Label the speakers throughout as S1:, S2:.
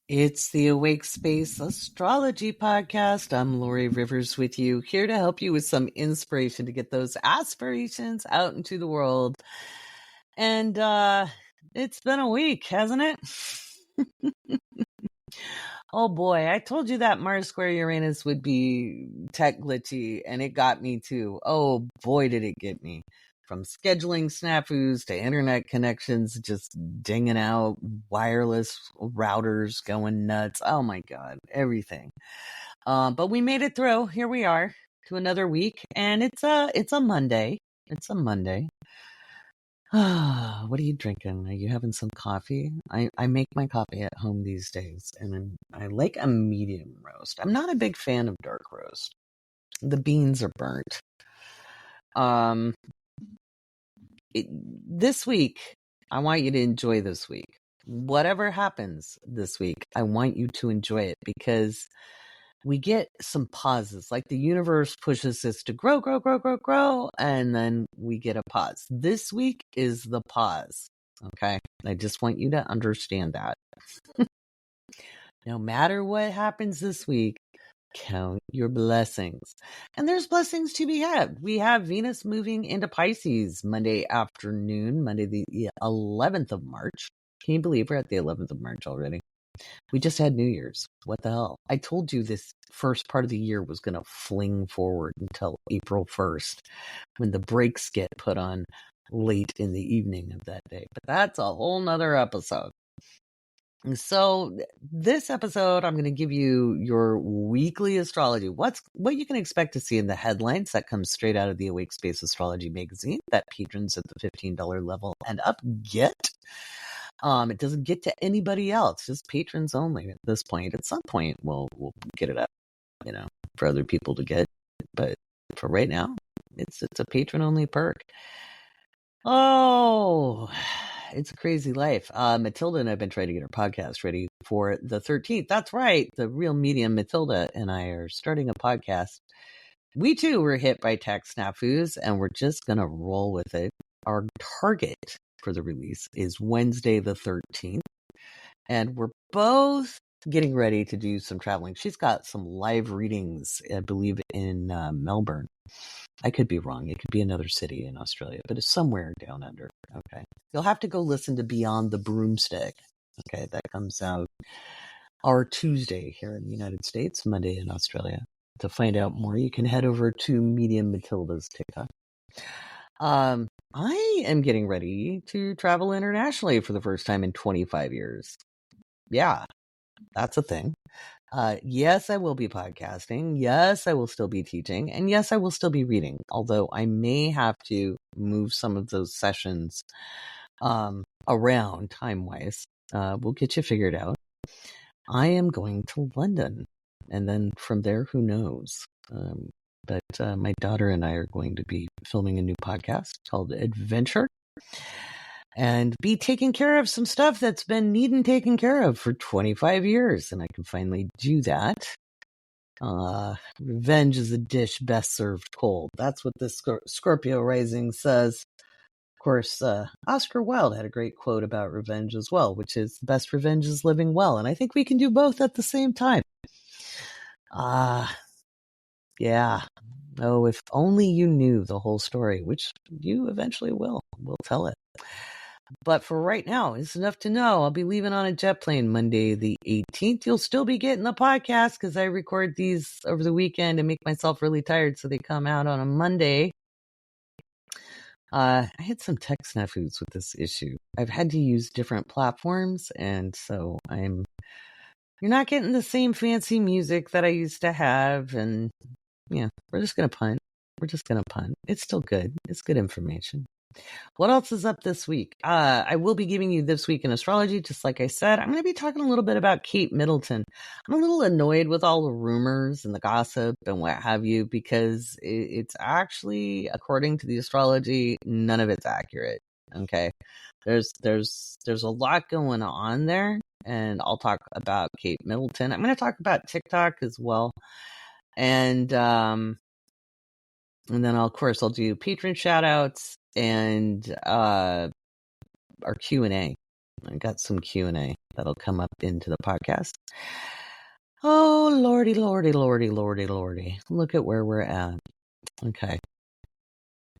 S1: It's the Awake Space Astrology Podcast. I'm Laurie Rivers with you, here to help you with some inspiration to get those aspirations out into the world. And it's been a week, hasn't it? Oh boy, I told you that Mars square Uranus would be tech glitchy, and it got me too. Oh boy, did it get me. From scheduling snafus to internet connections just dinging out, wireless routers going nuts. Oh my God, everything. But we made it through. Here we are to another week, and it's a Monday. It's a Monday. What are you drinking? Are you having some coffee? I make my coffee at home these days, and I like a medium roast. I'm not a big fan of dark roast. The beans are burnt. This week, I want you to enjoy this week. Whatever happens this week, I want you to enjoy it because we get some pauses. Like the universe pushes us to grow, and then we get a pause. This week is the pause. Okay? I just want you to understand that. No matter what happens this week, count your blessings. And there's blessings to be had. We have Venus moving into Pisces Monday afternoon, Monday the 11th of March. Can you believe we're at the 11th of March already? We just had New Year's. What the hell? I told you this first part of the year was going to fling forward until April 1st when the brakes get put on late in the evening of that day. But that's a whole nother episode. So this episode, I'm going to give you your weekly astrology. What you can expect to see in the headlines that comes straight out of the Awake Space Astrology magazine that patrons at the $15 level and up get. It doesn't get to anybody else, just patrons only at this point. At some point, we'll get it up, for other people to get. But for right now, it's a patron only perk. Oh, it's a crazy life. Matilda and I have been trying to get her podcast ready for the 13th. That's right. The real medium Matilda and I are starting a podcast. We too were hit by tech snafus, and we're just going to roll with it. Our target for the release is Wednesday the 13th, and we're both getting ready to do some traveling. She's got some live readings, I believe, in Melbourne. I could be wrong. It could be another city in Australia, but it's somewhere down under. Okay. You'll have to go listen to Beyond the Broomstick. Okay. That comes out our Tuesday here in the United States, Monday in Australia. To find out more, you can head over to Medium Matilda's TikTok. I am getting ready to travel internationally for the first time in 25 years. Yeah, that's a thing. Yes, I will be podcasting. Yes, I will still be teaching. And yes, I will still be reading. Although I may have to move some of those sessions around time-wise. We'll get you figured out. I am going to London. And then from there, who knows? But my daughter and I are going to be filming a new podcast called Adventure. And be taking care of some stuff that's been needing taken care of for 25 years. And I can finally do that. Revenge is a dish best served cold. That's what this Scorpio rising says. Of course, Oscar Wilde had a great quote about revenge as well, which is the best revenge is living well. And I think we can do both at the same time. Yeah. Oh, if only you knew the whole story, which you eventually will. We'll tell it. But for right now, it's enough to know I'll be leaving on a jet plane Monday the 18th. You'll still be getting the podcast because I record these over the weekend and make myself really tired so they come out on a Monday. I had some tech snafus with this issue. I've had to use different platforms, and so you're not getting the same fancy music that I used to have, and yeah, we're just going to punt. It's still good. It's good information. What else is up this week? I will be giving you This Week in Astrology, just like I said. I'm going to be talking a little bit about Kate Middleton. I'm a little annoyed with all the rumors and the gossip and what have you, because it's actually, according to the astrology, none of it's accurate. Okay. There's a lot going on there, and I'll talk about Kate Middleton. I'm going to talk about TikTok as well. And then of course I'll do patron shout outs and our Q&A. I got some Q&A that'll come up into the podcast. Oh, lordy, lordy, lordy, lordy, lordy. Look at where we're at. Okay.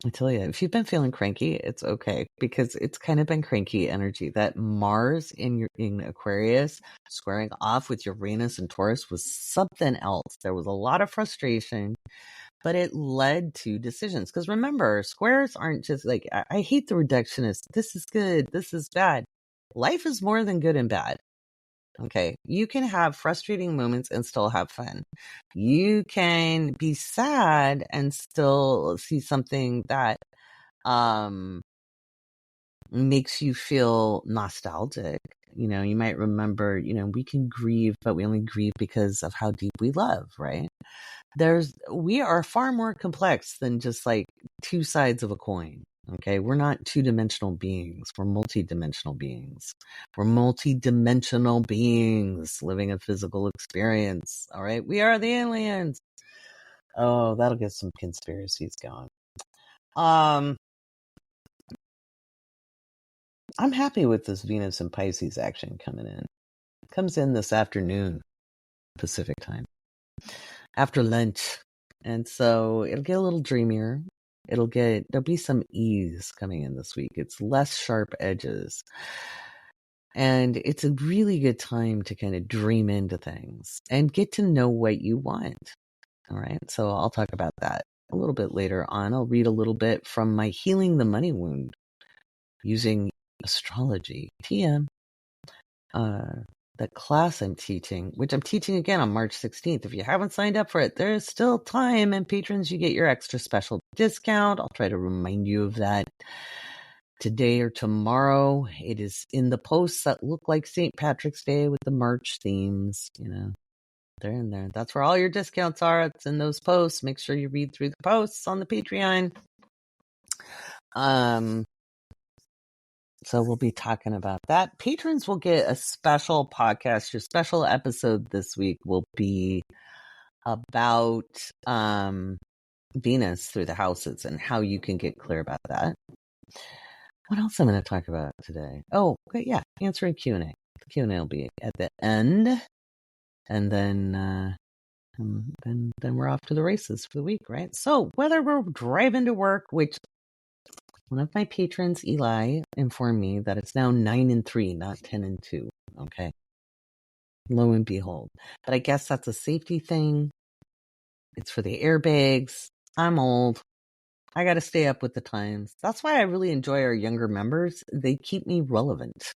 S1: I tell you, if you've been feeling cranky, it's okay, because it's kind of been cranky energy. That Mars in Aquarius squaring off with Uranus and Taurus was something else. There was a lot of frustration, but it led to decisions. Because remember, squares aren't just like, I hate the reductionist. This is good. This is bad. Life is more than good and bad. Okay. You can have frustrating moments and still have fun. You can be sad and still see something that makes you feel nostalgic. You might remember, we can grieve, but we only grieve because of how deep we love, right? We are far more complex than just like two sides of a coin. Okay. We're not two-dimensional beings. We're multi-dimensional beings. We're multi-dimensional beings living a physical experience. All right. We are the aliens. Oh, that'll get some conspiracies going. I'm happy with this Venus and Pisces action coming in. It comes in this afternoon, Pacific time, after lunch. And so it'll get a little dreamier. There'll be some ease coming in this week. It's less sharp edges. And it's a really good time to kind of dream into things and get to know what you want. All right. So I'll talk about that a little bit later on. I'll read a little bit from my Healing the Money Wound Using Astrology, TM. The class I'm teaching, which I'm teaching again on March 16th. If you haven't signed up for it, there's still time, and patrons, you get your extra special discount. I'll try to remind you of that today or tomorrow. It is in the posts that look like St. Patrick's Day with the March themes. They're in there. That's where all your discounts are. It's in those posts. Make sure you read through the posts on the Patreon. So we'll be talking about that. Patrons will get a special podcast. Your special episode this week will be about Venus through the houses and how you can get clear about that. What else I'm going to talk about today? Oh, okay, yeah, answering Q&A. The Q&A will be at the end, and then we're off to the races for the week, right? So whether we're driving to work, which one of my patrons, Eli, informed me that it's now 9-3, not 10-2. Okay. Lo and behold. But I guess that's a safety thing. It's for the airbags. I'm old. I got to stay up with the times. That's why I really enjoy our younger members. They keep me relevant.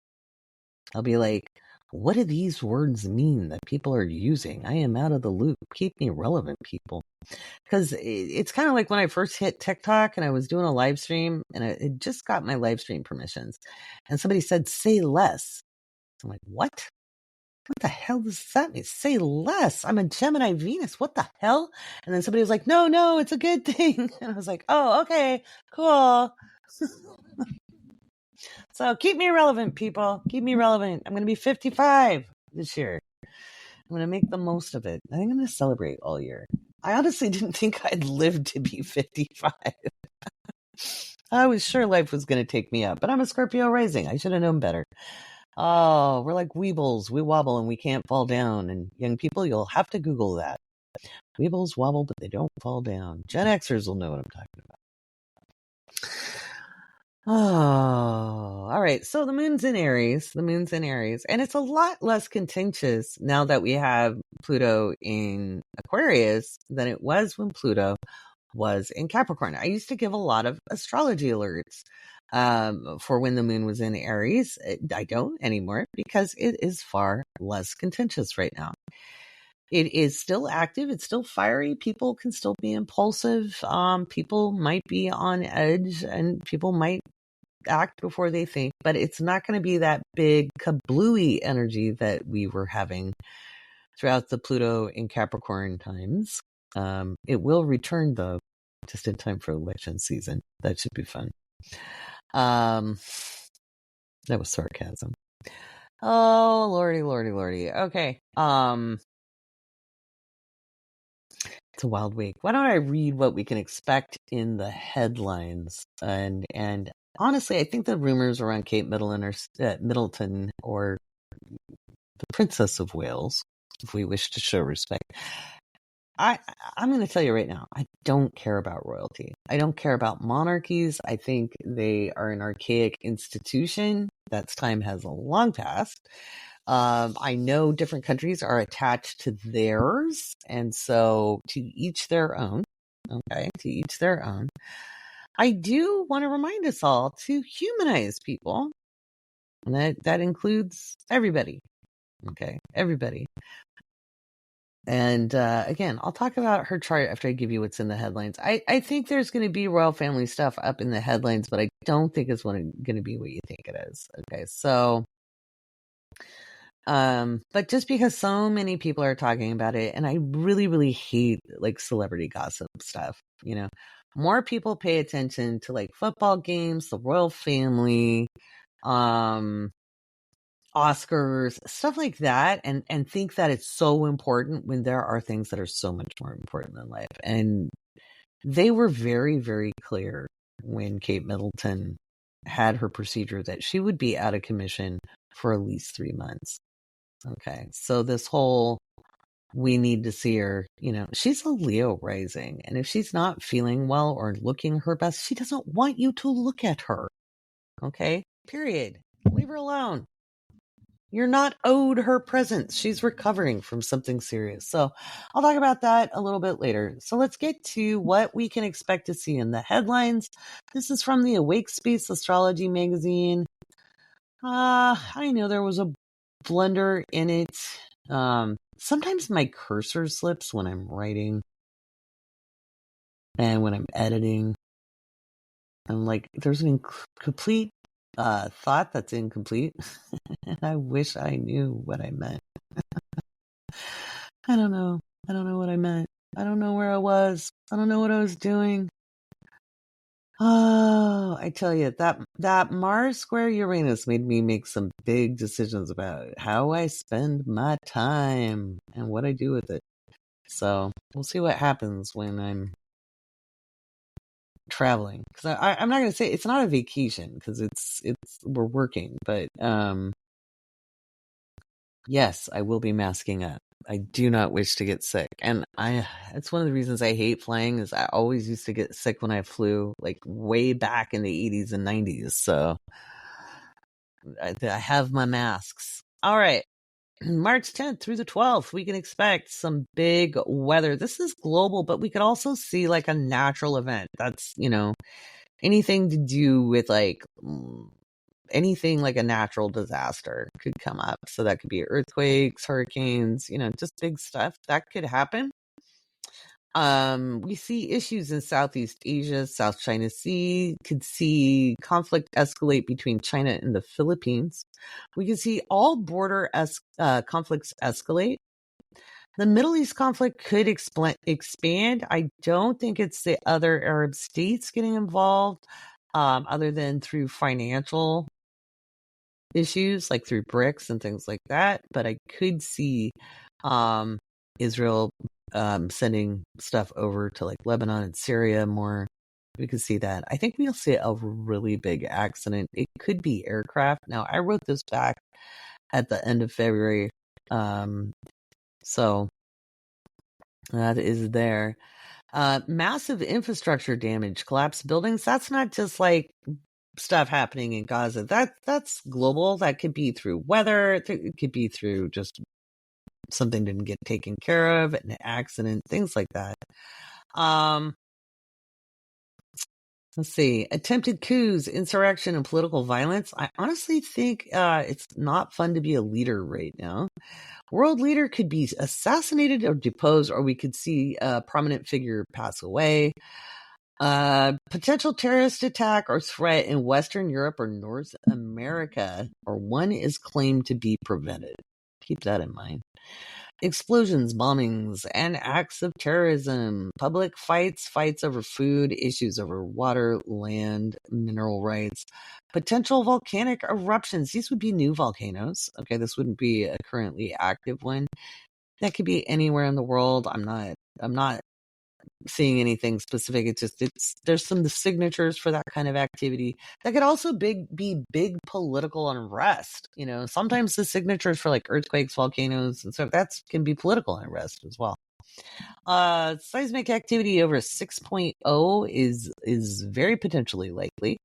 S1: I'll be like, what do these words mean that people are using? I am out of the loop. Keep me relevant, people. Because it's kind of like when I first hit TikTok and I was doing a live stream, and I just got my live stream permissions, and somebody said, say less. I'm like, what? What the hell does that mean? Say less. I'm a Gemini Venus. What the hell? And then somebody was like, no, it's a good thing. And I was like, oh, okay, cool. So keep me relevant, people. Keep me relevant. I'm going to be 55 this year. I'm going to make the most of it. I think I'm going to celebrate all year. I honestly didn't think I'd live to be 55. I was sure life was going to take me up, but I'm a Scorpio rising. I should have known better. Oh, we're like weebles. We wobble and we can't fall down. And young people, you'll have to Google that. Weebles wobble, but they don't fall down. Gen Xers will know what I'm talking about. Oh, all right. So the moon's in Aries. And it's a lot less contentious now that we have Pluto in Aquarius than it was when Pluto was in Capricorn. I used to give a lot of astrology alerts for when the moon was in Aries. I don't anymore because it is far less contentious right now. It is still active. It's still fiery. People can still be impulsive. People might be on edge, and people might act before they think, but it's not going to be that big kablooey energy that we were having throughout the Pluto in Capricorn times. It will return, though, just in time for election season. That should be fun. That was sarcasm. Oh, Lordy. Okay. It's a wild week. Why don't I read what we can expect in the headlines? And honestly, I think the rumors around Kate Middleton or the Princess of Wales, if we wish to show respect, I'm going to tell you right now, I don't care about royalty. I don't care about monarchies. I think they are an archaic institution. That time has long passed. I know different countries are attached to theirs, and so to each their own. Okay, to each their own. I do want to remind us all to humanize people, and that includes everybody. Okay, everybody. And again, I'll talk about her chart after I give you what's in the headlines. I think there's going to be royal family stuff up in the headlines, but I don't think it's going to be what you think it is. Okay, so, but just because so many people are talking about it, and I really, really hate like celebrity gossip stuff, more people pay attention to like football games, the royal family, Oscars, stuff like that, and think that it's so important when there are things that are so much more important than life. And they were very, very clear when Kate Middleton had her procedure that she would be out of commission for at least 3 months. Okay, so this whole we need to see her, she's a Leo rising, and if she's not feeling well or looking her best, she doesn't want you to look at her. Okay, period. Leave her alone. You're not owed her presence. She's recovering from something serious. So I'll talk about that a little bit later. So let's get to what we can expect to see in the headlines. This is from the Awake Space Astrology magazine. I know there was a blunder in it. Sometimes my cursor slips when I'm writing and when I'm editing. I'm like, there's an incomplete thought that's incomplete. And I wish I knew what I meant. I don't know. I don't know what I meant. I don't know where I was. I don't know what I was doing. Oh, I tell you, that Mars square Uranus made me make some big decisions about how I spend my time and what I do with it. So we'll see what happens when I'm traveling. Because I'm not going to say it's not a vacation because we're working, but yes, I will be masking up. I do not wish to get sick. And it's one of the reasons I hate flying is I always used to get sick when I flew, like way back in the 80s and 90s. So I have my masks. All right. March 10th through the 12th, we can expect some big weather. This is global, but we could also see like a natural event. That's, anything to do with like anything like a natural disaster could come up. So that could be earthquakes, hurricanes, just big stuff that could happen. We see issues in Southeast Asia, South China Sea, could see conflict escalate between China and the Philippines. We can see all border conflicts escalate. The Middle East conflict could expand. I don't think it's the other Arab states getting involved, other than through financial issues, like through BRICS and things like that. But I could see Israel sending stuff over to like Lebanon and Syria more. We could see that. I think we'll see a really big accident. It could be aircraft. Now, I wrote this back at the end of February. So that is there. Massive infrastructure damage, collapsed buildings. That's not just like stuff happening in Gaza. That's global. That could be through weather. It could be through just something didn't get taken care of, an accident, things like that. Let's see. Attempted coups, insurrection, and political violence. I honestly think it's not fun to be a leader right now. World leader could be assassinated or deposed, or we could see a prominent figure pass away. Potential terrorist attack or threat in Western Europe or North America, or one is claimed to be prevented. Keep that in mind. Explosions, bombings, and acts of terrorism. Public fights over food, issues over water, land, mineral rights. Potential volcanic eruptions. These would be new volcanoes. Okay, this wouldn't be a currently active one. That could be anywhere in the world. I'm not seeing anything specific. There's some signatures for that kind of activity that could also be big political unrest. Sometimes the signatures for like earthquakes, volcanoes, and stuff that can be political unrest as well. Seismic activity over 6.0 is very potentially likely.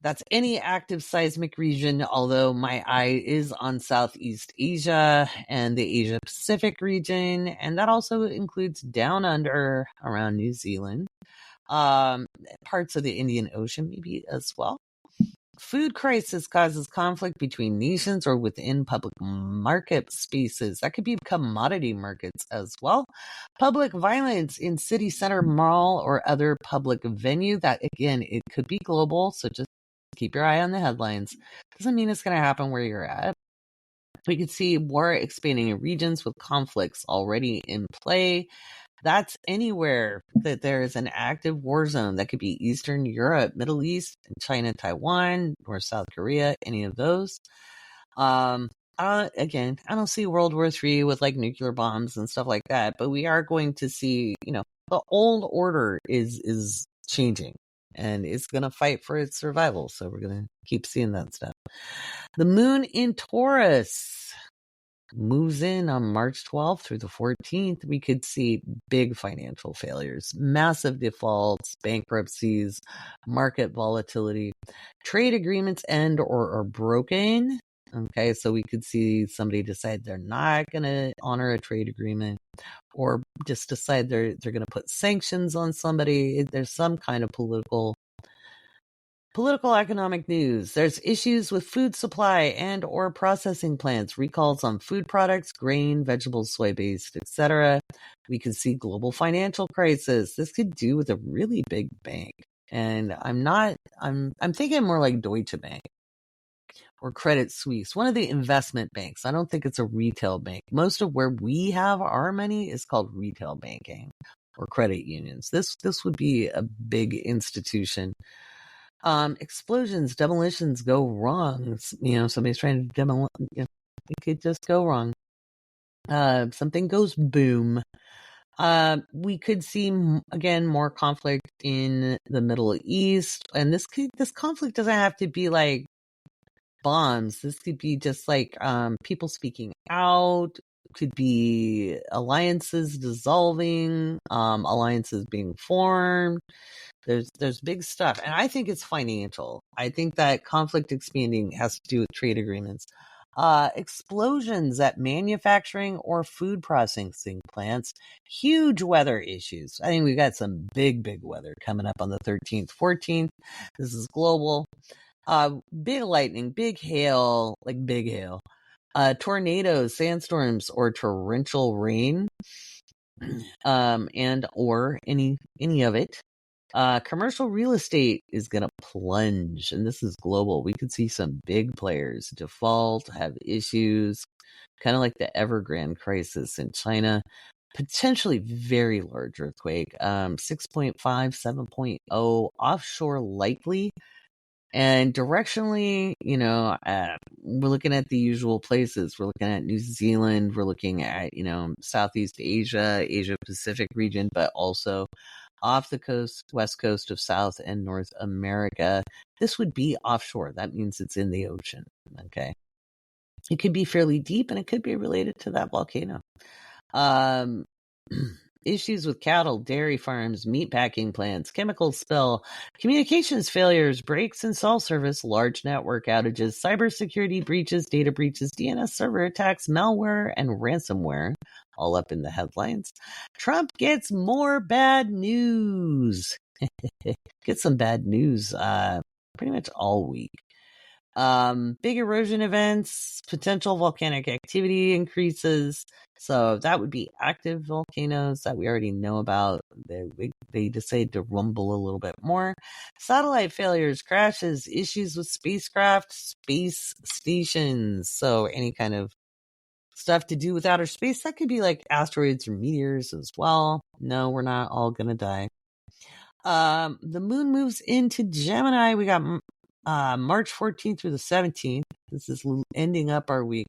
S1: That's any active seismic region, although my eye is on Southeast Asia and the Asia Pacific region, and that also includes down under around New Zealand, parts of the Indian Ocean maybe as well. Food crisis causes conflict between nations or within public market spaces. That could be commodity markets as well. Public violence in city center, mall, or other public venue. That, again, it could be global, so just keep your eye on the headlines. Doesn't mean it's going to happen where you're at. We could see war expanding in regions with conflicts already in play. That's anywhere that there is an active war zone. That could be Eastern Europe, Middle East, China, Taiwan, or South Korea, any of those. Again, I don't see World War III with like nuclear bombs and stuff like that, but we are going to see, the old order is changing and it's going to fight for its survival. So we're going to keep seeing that stuff. The moon in Taurus moves in on March 12th through the 14th. We could see big financial failures, massive defaults, bankruptcies, market volatility, trade agreements end or are broken. Okay, so we could see somebody decide they're not going to honor a trade agreement or just decide they're going to put sanctions on somebody. There's some kind of political economic news. There's issues with food supply and or processing plants, recalls on food products, grain, vegetables, soy-based, etc. We could see global financial crisis. This could do with a really big bank. And I'm thinking more like Deutsche Bank or Credit Suisse, one of the investment banks. I don't think it's a retail bank. Most of where we have our money is called retail banking or credit unions. This would be a big institution. Explosions, demolitions go wrong. Somebody's trying to demolish. It could just go wrong. Something goes boom. We could see again more conflict in the Middle East, and this conflict doesn't have to be like bombs. This could be just like people speaking out. Could be alliances dissolving, alliances being formed. There's big stuff, and I think it's financial. I think that conflict expanding has to do with trade agreements. Explosions at manufacturing or food processing plants, huge weather issues. I think we've got some big weather coming up on the 13th, 14th. This is global. Big lightning, big hail, tornadoes, sandstorms, or torrential rain, and or any of it. Commercial real estate is going to plunge, and this is global. We could see some big players default, have issues, kind of like the Evergrande crisis in China. Potentially very large earthquake, 6.5, 7.0, offshore likely. And directionally, we're looking at the usual places. We're looking at New Zealand. We're looking at, Southeast Asia, Asia Pacific region, but also off the coast, west coast of South and North America. This would be offshore. That means it's in the ocean. Okay. It could be fairly deep and it could be related to that volcano. Issues with cattle, dairy farms, meatpacking plants, chemical spill, communications failures, breaks in cell service, large network outages, cybersecurity breaches, data breaches, DNS server attacks, malware, and ransomware, all up in the headlines. Trump gets more bad news. Get some bad news pretty much all week. Big erosion events, potential volcanic activity increases. So that would be active volcanoes that we already know about. They decide to rumble a little bit more. Satellite failures, crashes, issues with spacecraft, space stations. So any kind of stuff to do with outer space. That could be like asteroids or meteors as well. No, we're not all going to die. The moon moves into Gemini. We got March 14th through the 17th. This is ending up our week.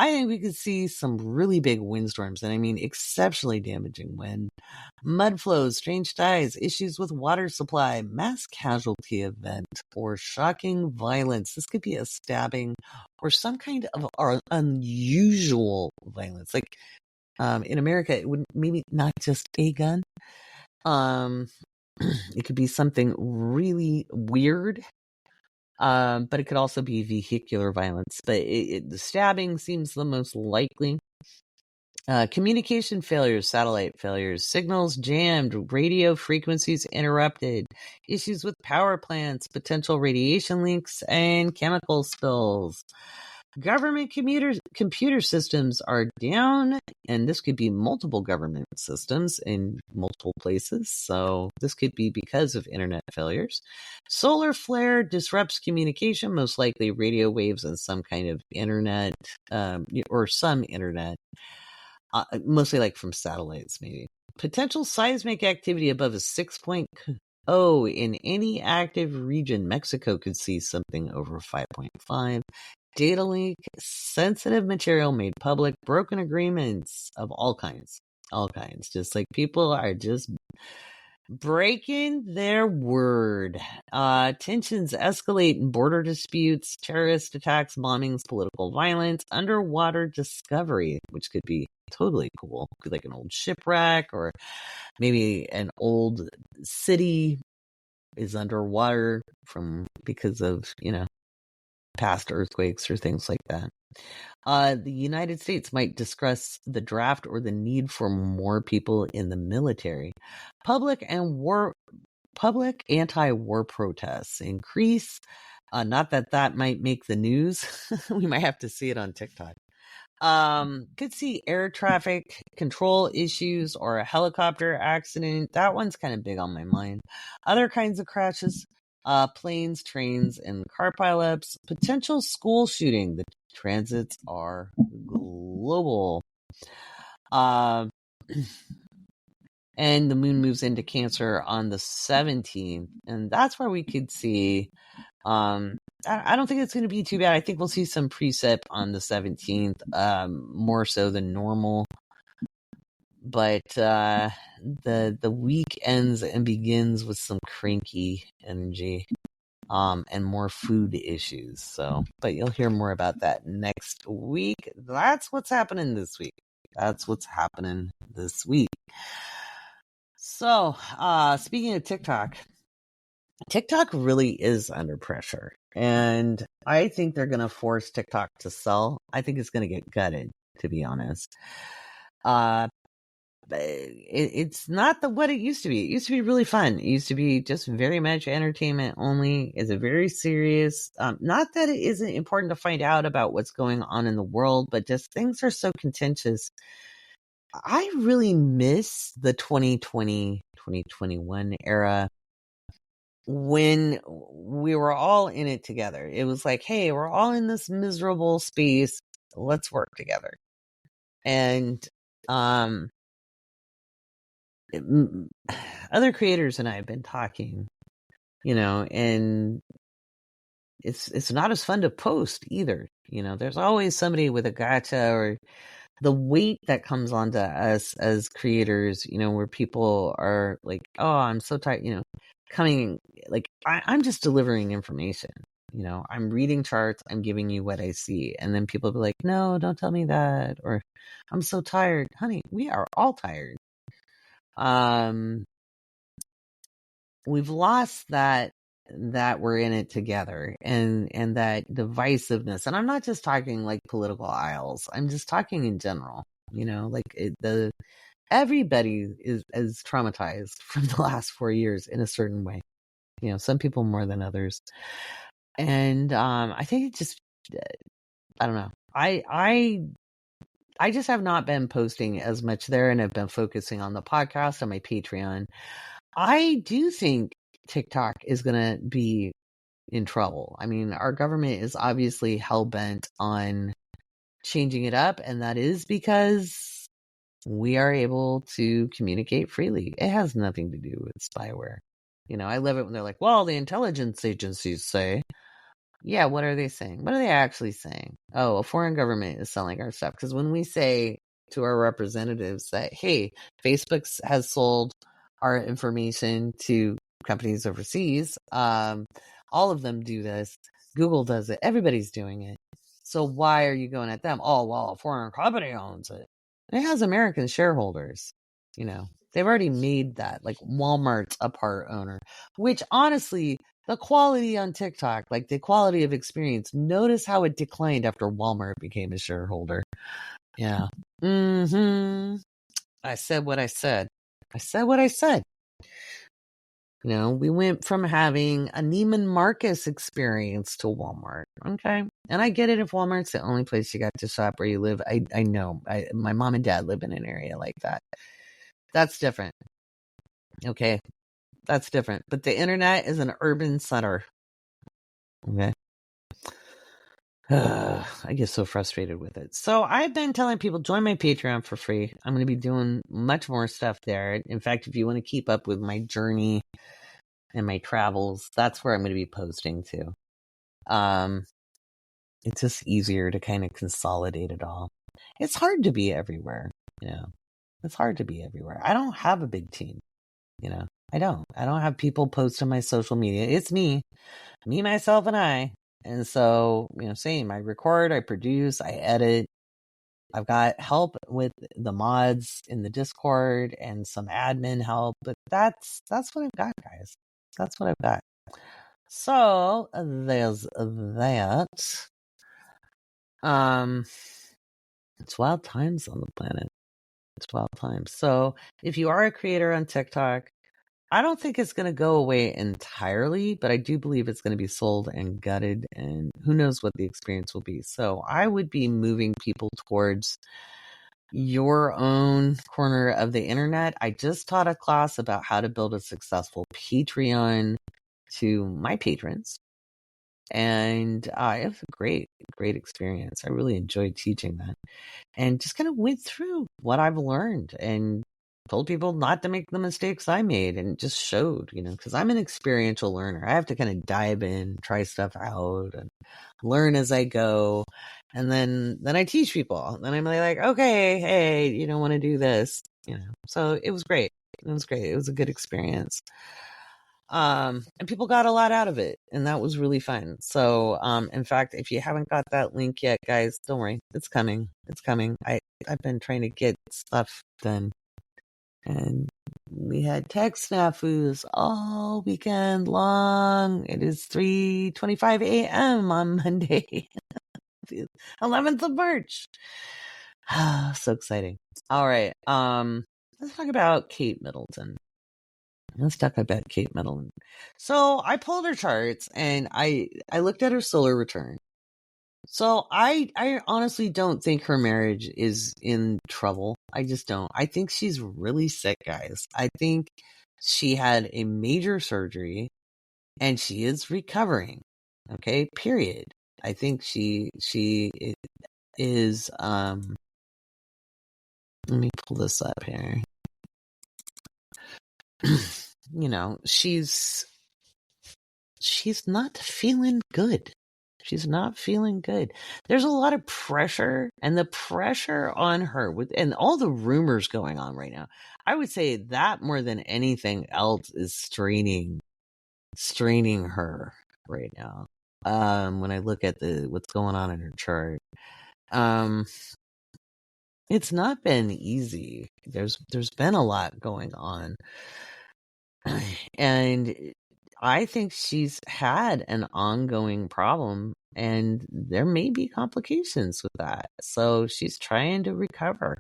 S1: I think we could see some really big windstorms, and I mean exceptionally damaging wind, mud flows, strange skies, issues with water supply, mass casualty event, or shocking violence. This could be a stabbing or some kind of unusual violence. Like in America, it would maybe not just a gun. It could be something really weird. But it could also be vehicular violence. But the stabbing seems the most likely. Communication failures, satellite failures, signals jammed, radio frequencies interrupted, issues with power plants, potential radiation leaks, and chemical spills. Government computer systems are down, and this could be multiple government systems in multiple places. So this could be because of internet failures. Solar flare disrupts communication, most likely radio waves and some kind of internet, or some internet, mostly like from satellites, maybe. Potential seismic activity above a 6.0 in any active region. Mexico could see something over 5.5. Data leak, sensitive material made public, broken agreements of all kinds. Just like people are just breaking their word. Tensions escalate in border disputes, terrorist attacks, bombings, political violence, underwater discovery, which could be totally cool. Could be like an old shipwreck, or maybe an old city is underwater because of, past earthquakes or things like that. The United States might discuss the draft or the need for more people in the military. Public anti-war protests increase. Not that might make the news. We might have to see it on TikTok. Could see air traffic control issues or a helicopter accident. That one's kind of big on my mind. Other kinds of crashes. Planes, trains, and car pileups. Potential school shooting. The transits are global. And the moon moves into Cancer on the 17th. And that's where we could see, I don't think it's going to be too bad. I think we'll see some precip on the 17th, more so than normal. But the week ends and begins with some cranky energy, and more food issues. So, but you'll hear more about that next week. That's what's happening this week. So, speaking of TikTok really is under pressure, and I think they're going to force TikTok to sell. I think it's going to get gutted, to be honest. It's not what it used to be. It used to be really fun. It used to be just very much entertainment only. It's a very serious, not that it isn't important to find out about what's going on in the world, but just things are so contentious. I really miss the 2020, 2021 era when we were all in it together. It was like, hey, we're all in this miserable space. Let's work together. And, other creators and I have been talking, and it's not as fun to post either. There's always somebody with a gotcha, or the weight that comes onto us as creators, where people are like, oh, I'm so tired, coming, like, I'm just delivering information. I'm reading charts, I'm giving you what I see. And then people be like, no, don't tell me that. Or I'm so tired. Honey, we are all tired. We've lost that we're in it together, and that divisiveness. And I'm not just talking like political aisles. I'm just talking in general, like everybody is traumatized from the last 4 years in a certain way, some people more than others. And, I think it just, I don't know. I just have not been posting as much there, and I've been focusing on the podcast, on my Patreon. I do think TikTok is going to be in trouble. I mean, our government is obviously hell-bent on changing it up, and that is because we are able to communicate freely. It has nothing to do with spyware. I love it when they're like, well, the intelligence agencies say. Yeah, what are they saying? What are they actually saying? Oh, a foreign government is selling our stuff. Because when we say to our representatives that, hey, Facebook has sold our information to companies overseas, all of them do this. Google does it. Everybody's doing it. So why are you going at them? Oh, well, a foreign company owns it. It has American shareholders. They've already made that. Like Walmart's a part owner, which honestly, the quality on TikTok, like the quality of experience, notice how it declined after Walmart became a shareholder. Yeah. I said what I said. I said what I said. We went from having a Neiman Marcus experience to Walmart. Okay. And I get it if Walmart's the only place you got to shop where you live. I know. My mom and dad live in an area like that. That's different. Okay. That's different. But the internet is an urban center. Okay. I get so frustrated with it. So I've been telling people, join my Patreon for free. I'm going to be doing much more stuff there. In fact, if you want to keep up with my journey and my travels, that's where I'm going to be posting to. It's just easier to kind of consolidate it all. It's hard to be everywhere. It's hard to be everywhere. I don't have a big team. I don't have people post on my social media. It's me, myself, and I. And so, same. I record, I produce, I edit. I've got help with the mods in the Discord and some admin help, but that's what I've got, guys. That's what I've got. So there's that. It's wild times on the planet. It's wild times. So if you are a creator on TikTok, I don't think it's going to go away entirely, but I do believe it's going to be sold and gutted, and who knows what the experience will be. So I would be moving people towards your own corner of the internet. I just taught a class about how to build a successful Patreon to my patrons, and I have a great experience. I really enjoyed teaching that, and just kind of went through what I've learned and told people not to make the mistakes I made, and just showed, because I'm an experiential learner. I have to kind of dive in, try stuff out, and learn as I go. And then I teach people. Then I'm like, okay, hey, you don't want to do this, So it was great. It was great. It was a good experience. And people got a lot out of it, and that was really fun. So, in fact, if you haven't got that link yet, guys, don't worry. It's coming. It's coming. I've been trying to get stuff done. And we had tech snafus all weekend long. It is 3:25 a.m. on Monday, the 11th of March. So exciting. All right. Let's talk about Kate Middleton. So I pulled her charts and I looked at her solar return. So I honestly don't think her marriage is in trouble. I just don't. I think she's really sick, guys. I think she had a major surgery and she is recovering. Okay, period. I think she is let me pull this up here. She's not feeling good. She's not feeling good. There's a lot of pressure, and the pressure on her and all the rumors going on right now. I would say that more than anything else is straining her right now. When I look at what's going on in her chart, it's not been easy. There's been a lot going on, and I think she's had an ongoing problem, and there may be complications with that. So she's trying to recover.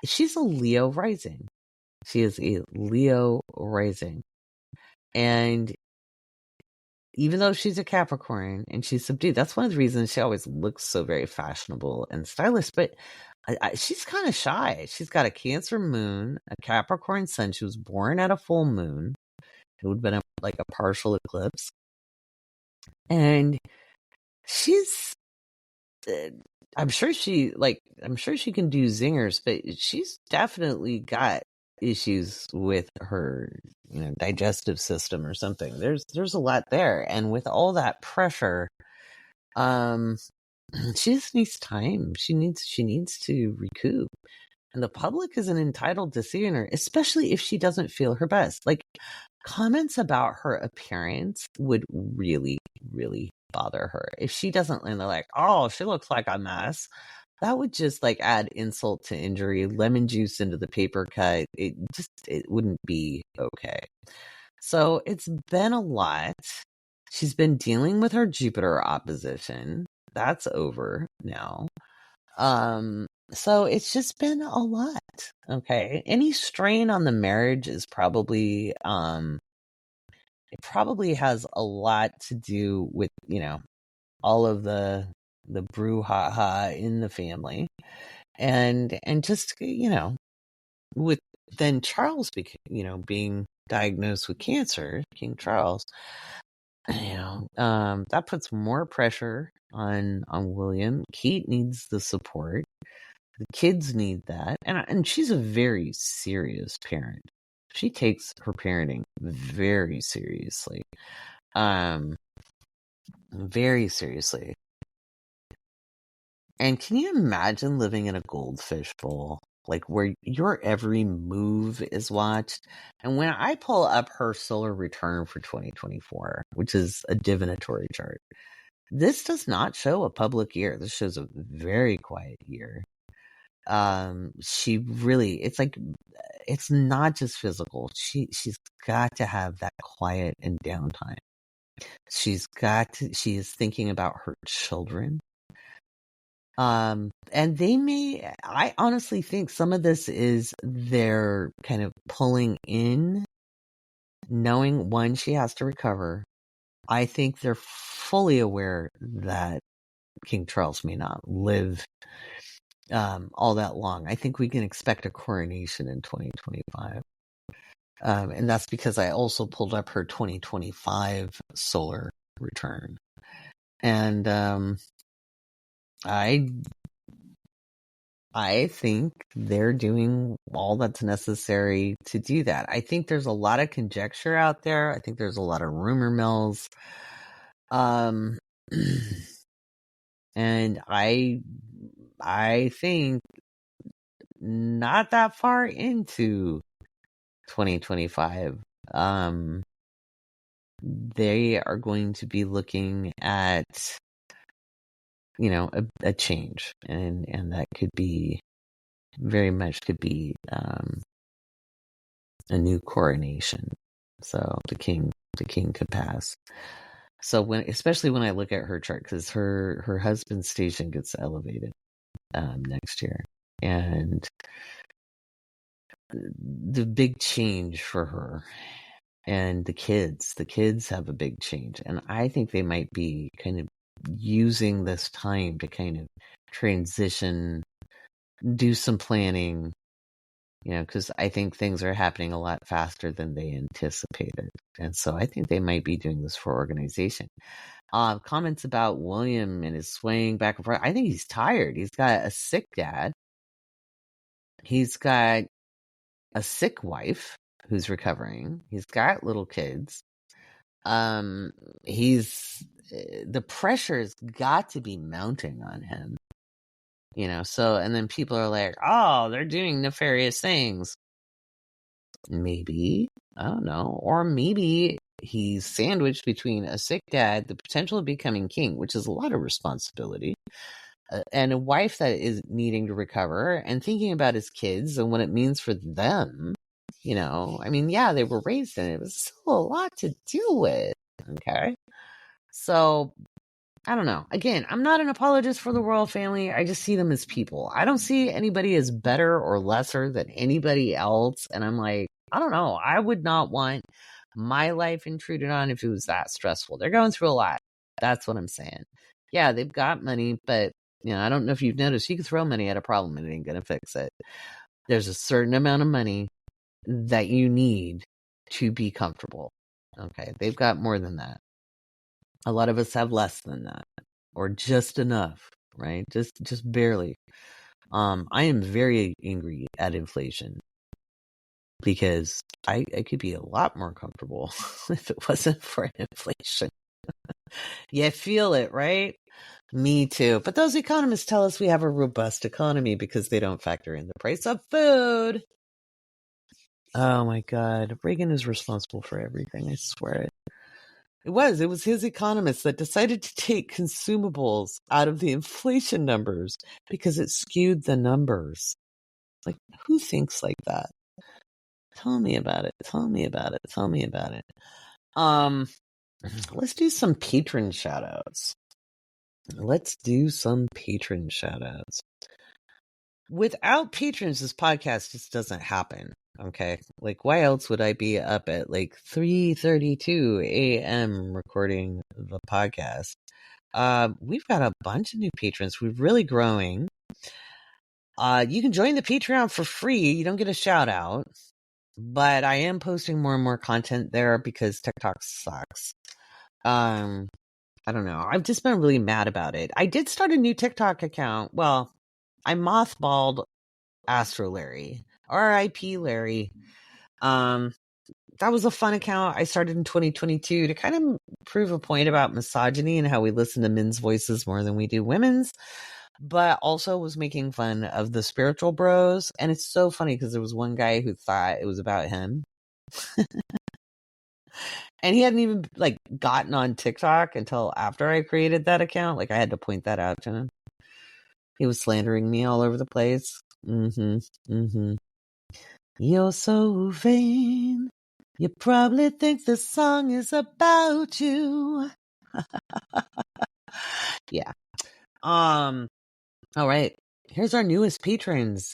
S1: She's a Leo rising. She is a Leo rising. And even though she's a Capricorn and she's subdued, that's one of the reasons she always looks so very fashionable and stylish. But she's kind of shy. She's got a Cancer moon, a Capricorn sun. She was born at a full moon. It would have been like a partial eclipse. And she's, I'm sure she can do zingers, but she's definitely got issues with her, digestive system or something. There's a lot there. And with all that pressure, Um, she just needs time. She needs to recoup. And the public isn't entitled to seeing her, especially if she doesn't feel her best. Like, comments about her appearance would really, really bother her. If she doesn't, and they're like, oh, she looks like a mess. That would just like add insult to injury, lemon juice into the paper cut. It wouldn't be okay. So it's been a lot. She's been dealing with her Jupiter opposition. That's over now. So it's just been a lot. Okay. Any strain on the marriage is probably it probably has a lot to do with, all of the brouhaha in the family. And just, with then Charles being diagnosed with cancer, King Charles, that puts more pressure on William. Kate needs the support. The kids need that. And she's a very serious parent. She takes her parenting very seriously. Very seriously. And can you imagine living in a goldfish bowl? Like where your every move is watched. And when I pull up her solar return for 2024, which is a divinatory chart, this does not show a public year. This shows a very quiet year. She really, it's not just physical. She's got to have that quiet and downtime. She is thinking about her children. And I honestly think some of this is they're kind of pulling in, knowing one, she has to recover. I think they're fully aware that King Charles may not live all that long. I think we can expect a coronation in 2025. And that's because I also pulled up her 2025 solar return. And I think they're doing all that's necessary to do that. I think there's a lot of conjecture out there. I think there's a lot of rumor mills. And I think not that far into 2025, they are going to be looking at, a change, and that could be very much a new coronation. So the king could pass. So especially when I look at her chart, because her husband's station gets elevated next year, and the big change for her and the kids have a big change, and I think they might be kind of using this time to kind of transition, do some planning, because I think things are happening a lot faster than they anticipated. And so I think they might be doing this for organization. Comments about William and his swaying back and forth. I think he's tired. He's got a sick dad. He's got a sick wife who's recovering. He's got little kids. The pressure's got to be mounting on him. So, and then people are like, oh, they're doing nefarious things. Maybe, I don't know. Or maybe he's sandwiched between a sick dad, the potential of becoming king, which is a lot of responsibility, and a wife that is needing to recover, and thinking about his kids and what it means for them. Yeah, they were raised in it. It was still a lot to deal with. Okay. So, I don't know. Again, I'm not an apologist for the royal family. I just see them as people. I don't see anybody as better or lesser than anybody else. And I'm like, I don't know. I would not want my life intruded on if it was that stressful. They're going through a lot. That's what I'm saying. Yeah, they've got money, but I don't know if you've noticed, you can throw money at a problem and it ain't going to fix it. There's a certain amount of money that you need to be comfortable. Okay, they've got more than that. A lot of us have less than that, or just enough, right? Just barely. I am very angry at inflation because I could be a lot more comfortable if it wasn't for inflation. You feel it, right? Me too. But those economists tell us we have a robust economy because they don't factor in the price of food. Oh my God. Reagan is responsible for everything. I swear it. It was his economists that decided to take consumables out of the inflation numbers because it skewed the numbers. Like, who thinks like that? Tell me about it. Tell me about it. Tell me about it. Let's do some patron shout outs. Without patrons, this podcast just doesn't happen. Okay. Like, why else would I be up at like 3:32 a.m. recording the podcast? We've got a bunch of new patrons. We're really growing. You can join the Patreon for free. You don't get a shout out, but I am posting more and more content there because TikTok sucks. I don't know. I've just been really mad about it. I did start a new TikTok account. Well, I mothballed Astrologer, R.I.P. Larry. That was a fun account I started in 2022 to kind of prove a point about misogyny and how we listen to men's voices more than we do women's, but also was making fun of the spiritual bros. And it's so funny because there was one guy who thought it was about him. And he hadn't even like gotten on TikTok until after I created that account. Like I had to point that out to him. He was slandering me all over the place. You're so vain. You probably think the song is about you. Yeah. All right. Here's our newest patrons.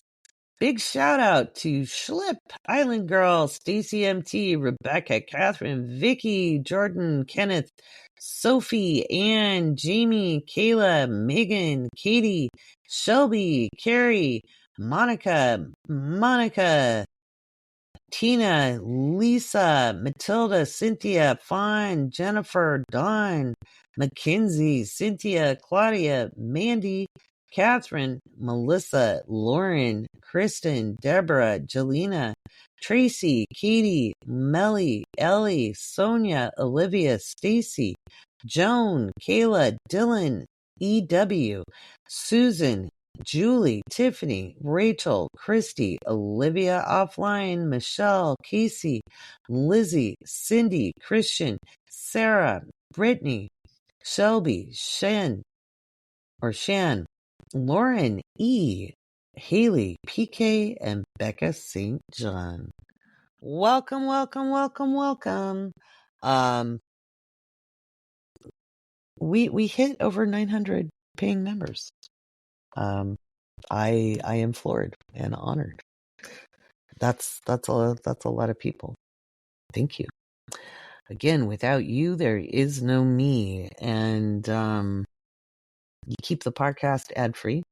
S1: Big shout out to Schlip, Island Girl, Stacy MT, Rebecca, Catherine, Vicky, Jordan, Kenneth, Sophie, Ann, Jamie, Kayla, Megan, Katie, Shelby, Carrie, Monica, Tina, Lisa, Matilda, Cynthia, Fawn, Jennifer, Dawn, Mackenzie, Cynthia, Claudia, Mandy, Catherine, Melissa, Lauren, Kristen, Deborah, Jelena, Tracy, Katie, Melly, Ellie, Sonia, Olivia, Stacy, Joan, Kayla, Dylan, EW, Susan, Julie, Tiffany, Rachel, Christy, Olivia offline, Michelle, Casey, Lizzie, Cindy, Christian, Sarah, Brittany, Shelby, Shan, Lauren E., Haley, PK, and Becca St. John. Welcome. We hit over 900 paying members. I am floored and honored. That's a lot of people. Thank you. Again, without you, there is no me. And you keep the podcast ad free.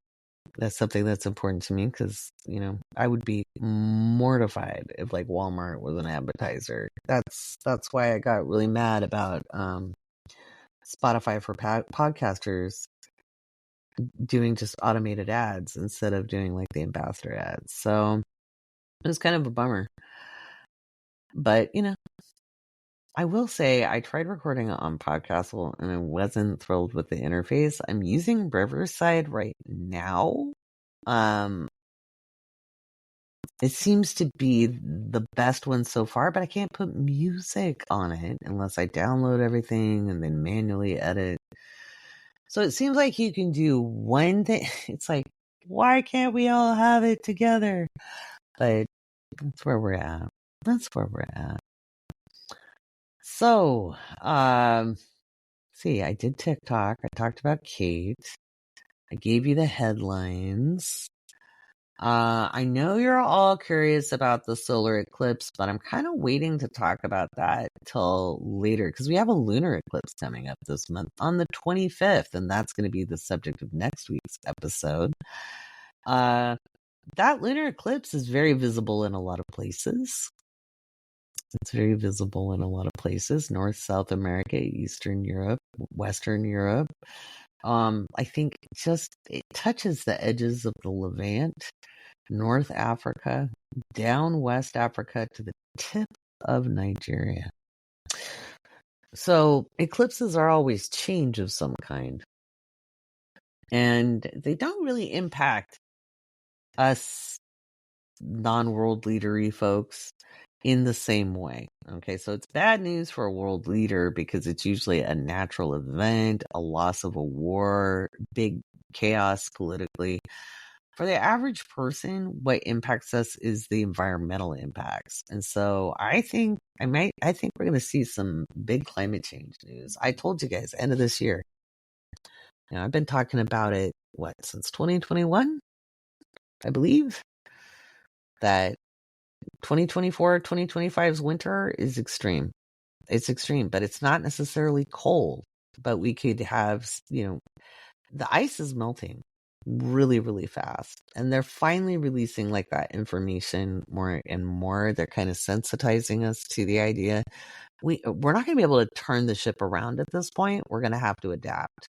S1: That's something that's important to me because, you know, I would be mortified if like Walmart was an advertiser. That's why I got really mad about Spotify for podcasters doing just automated ads instead of doing like the ambassador ads. So it was kind of a bummer. But, you know, I will say I tried recording it on Podcastle and I wasn't thrilled with the interface. I'm using Riverside right now. It seems to be the best one so far, but I can't put music on it unless I download everything and then manually edit. So it seems like you can do one thing. It's like, why can't we all have it together? But that's where we're at. So, see, I did TikTok. I talked about Kate. I gave you the headlines. I know you're all curious about the solar eclipse, but I'm kind of waiting to talk about that till later because we have a lunar eclipse coming up this month on the 25th, and that's going to be the subject of next week's episode. That lunar eclipse is very visible in a lot of places. It's very visible in a lot of places. North, South America, Eastern Europe, Western Europe. I think just it touches the edges of the Levant, North Africa, down West Africa to the tip of Nigeria. So eclipses are always change of some kind, and they don't really impact us non-world leadery folks in the same way. Okay, so it's bad news for a world leader because it's usually a natural event, a loss of a war, big chaos politically. For the average person, what impacts us is the environmental impacts. And so I think we're going to see some big climate change news. I told you guys, end of this year. I've been talking about it, since 2021, I believe, that 2024, 2025's winter is extreme. It's extreme, but it's not necessarily cold. But we could have, the ice is melting really, really fast. And they're finally releasing like that information more and more. They're kind of sensitizing us to the idea. We're not going to be able to turn the ship around at this point. We're going to have to adapt.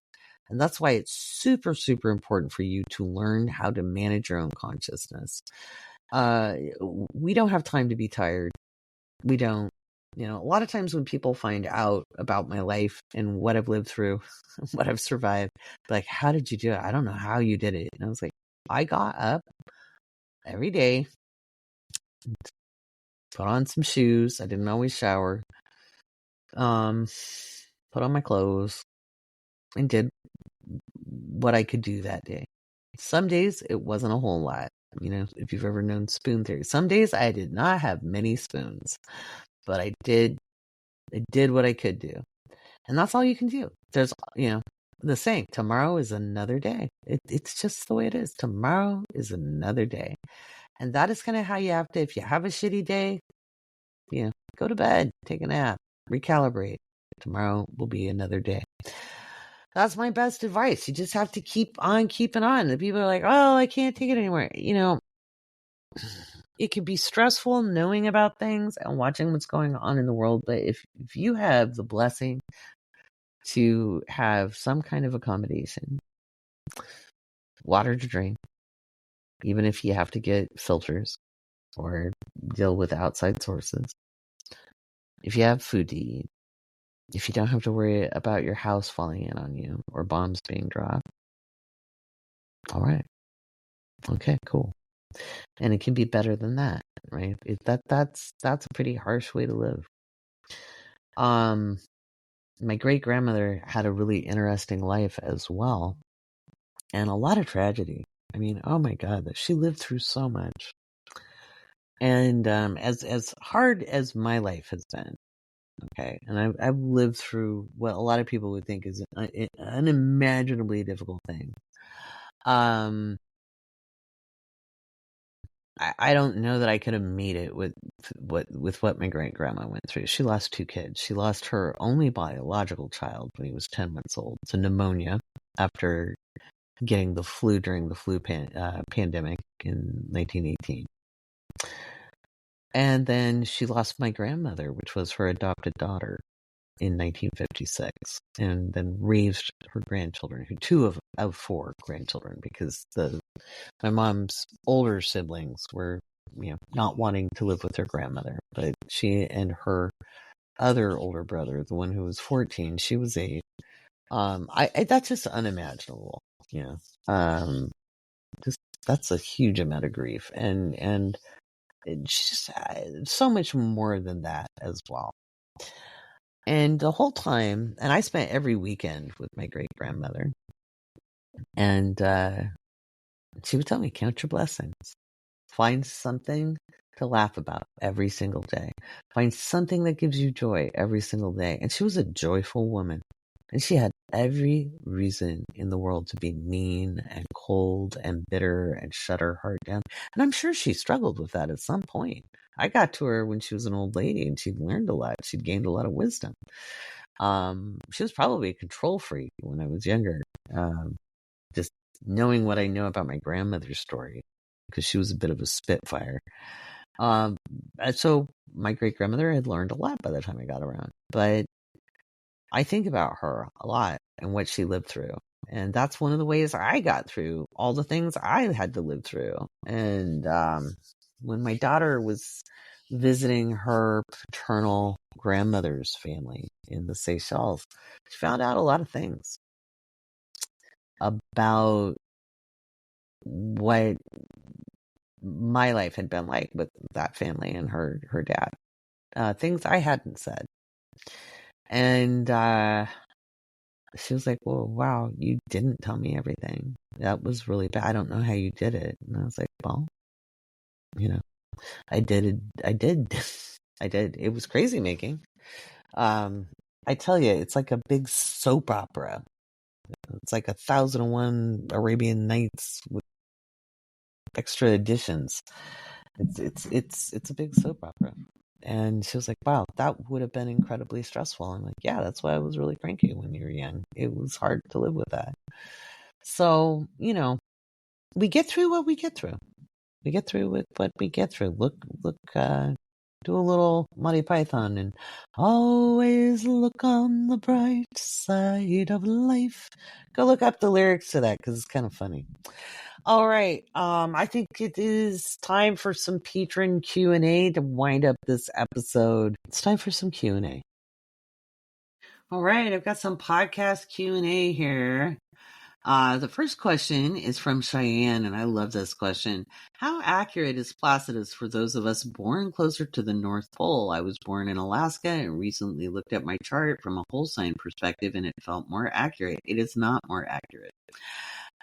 S1: And that's why it's super, super important for you to learn how to manage your own consciousness. We don't have time to be tired. We don't. A lot of times when people find out about my life and what I've lived through, what I've survived, like, how did you do it? I don't know how you did it. And I was like, I got up every day, put on some shoes. I didn't always shower. Put on my clothes and did what I could do that day. Some days it wasn't a whole lot. If you've ever known spoon theory, some days I did not have many spoons, but I did what I could do. And that's all you can do. There's, the saying, tomorrow is another day. It's just the way it is. Tomorrow is another day. And that is kind of how you have to, if you have a shitty day, go to bed, take a nap, recalibrate. Tomorrow will be another day. That's my best advice. You just have to keep on keeping on. The people are like, oh, I can't take it anymore. It can be stressful knowing about things and watching what's going on in the world. But if you have the blessing to have some kind of accommodation, water to drink, even if you have to get filters or deal with outside sources, if you have food to eat, if you don't have to worry about your house falling in on you or bombs being dropped, all right. Okay, cool. And it can be better than that, right? That's a pretty harsh way to live. My great-grandmother had a really interesting life as well, and a lot of tragedy. I mean, oh my God, she lived through so much. And as hard as my life has been, okay, and I've lived through what a lot of people would think is an unimaginably difficult thing. I don't know that I could have made it with what my great grandma went through. She lost 2 kids. She lost her only biological child when he was 10 months old to pneumonia after getting the flu during the flu pandemic in 1918. And then she lost my grandmother, which was her adopted daughter, in 1956, and then raised her grandchildren, 2 of 4 grandchildren, because my mom's older siblings were, not wanting to live with her grandmother, but she and her other older brother, the one who was 14, she was 8. That's just unimaginable, just that's a huge amount of grief, and it's just so much more than that as well. And the whole time, and I spent every weekend with my great grandmother, and she would tell me, count your blessings. Find something to laugh about every single day. Find something that gives you joy every single day. And she was a joyful woman. And she had every reason in the world to be mean and cold and bitter and shut her heart down. And I'm sure she struggled with that at some point. I got to her when she was an old lady and she'd learned a lot. She'd gained a lot of wisdom. She was probably a control freak when I was younger. Just knowing what I know about my grandmother's story, because she was a bit of a spitfire. So my great grandmother had learned a lot by the time I got around. But I think about her a lot and what she lived through. And that's one of the ways I got through all the things I had to live through. And when my daughter was visiting her paternal grandmother's family in the Seychelles. She found out a lot of things about what my life had been like with that family and her dad. Things I hadn't said. And she was like, well, wow, you didn't tell me everything. That was really bad. I don't know how you did it. And I was like, well, I did. I did. It was crazy making. I tell you, it's like a big soap opera. It's like 1001 Arabian Nights with extra editions. It's a big soap opera. And she was like, wow, that would have been incredibly stressful. I'm like, yeah, that's why I was really cranky when you were young. It was hard to live with that. So, we get through what we get through. We get through with what we get through. Look, do a little Monty Python and always look on the bright side of life. Go look up the lyrics to that because it's kind of funny. All right. I think it is time for some patron Q&A to wind up this episode. It's time for some Q&A. All right. I've got some podcast Q&A here. The first question is from Cheyenne, and I love this question. How accurate is Placidus for those of us born closer to the North Pole? I was born in Alaska and recently looked at my chart from a whole sign perspective, and it felt more accurate. It is not more accurate.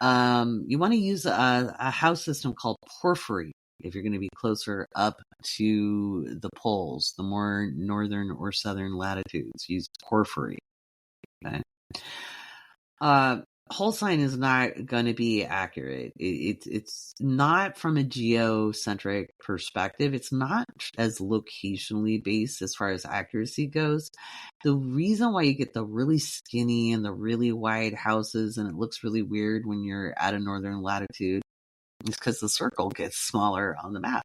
S1: You want to use a house system called porphyry if you're going to be closer up to the poles, the more northern or southern latitudes. Use porphyry. Okay. Whole sign is not going to be accurate. It's not from a geocentric perspective. It's not as locationally based as far as accuracy goes. The reason why you get the really skinny and the really wide houses and it looks really weird when you're at a northern latitude is because the circle gets smaller on the map.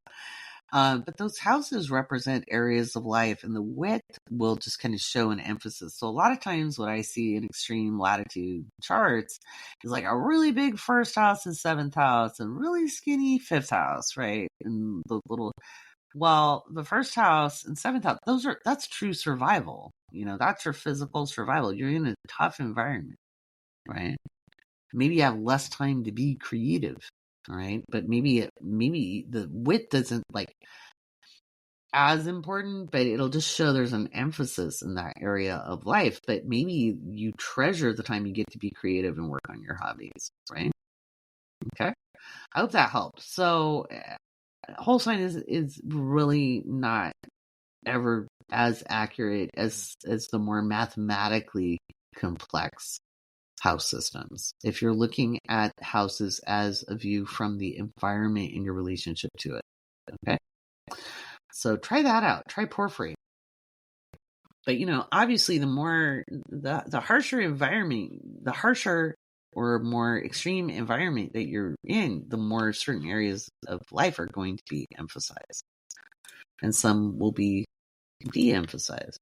S1: But those houses represent areas of life, and the width will just kind of show an emphasis. So a lot of times what I see in extreme latitude charts is like a really big first house and seventh house and really skinny fifth house, right? And the first house and seventh house, that's true survival. That's your physical survival. You're in a tough environment, right? Maybe you have less time to be creative. All right. But maybe the width isn't like as important, but it'll just show there's an emphasis in that area of life. But maybe you treasure the time you get to be creative and work on your hobbies, right? Okay. I hope that helped. So whole sign is really not ever as accurate as the more mathematically complex house systems. If you're looking at houses as a view from the environment and your relationship to it. Okay. So try that out. Try porphyry. But obviously the harsher environment, the harsher or more extreme environment that you're in, the more certain areas of life are going to be emphasized. And some will be de-emphasized.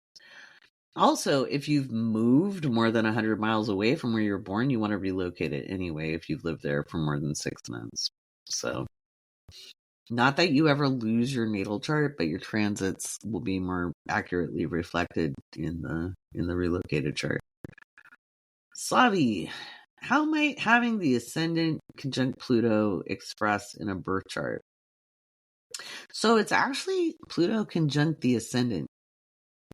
S1: Also, if you've moved more than 100 miles away from where you were born, you want to relocate it anyway if you've lived there for more than 6 months. So, not that you ever lose your natal chart, but your transits will be more accurately reflected in the relocated chart. Slavi, how might having the ascendant conjunct Pluto express in a birth chart? So it's actually Pluto conjunct the ascendant.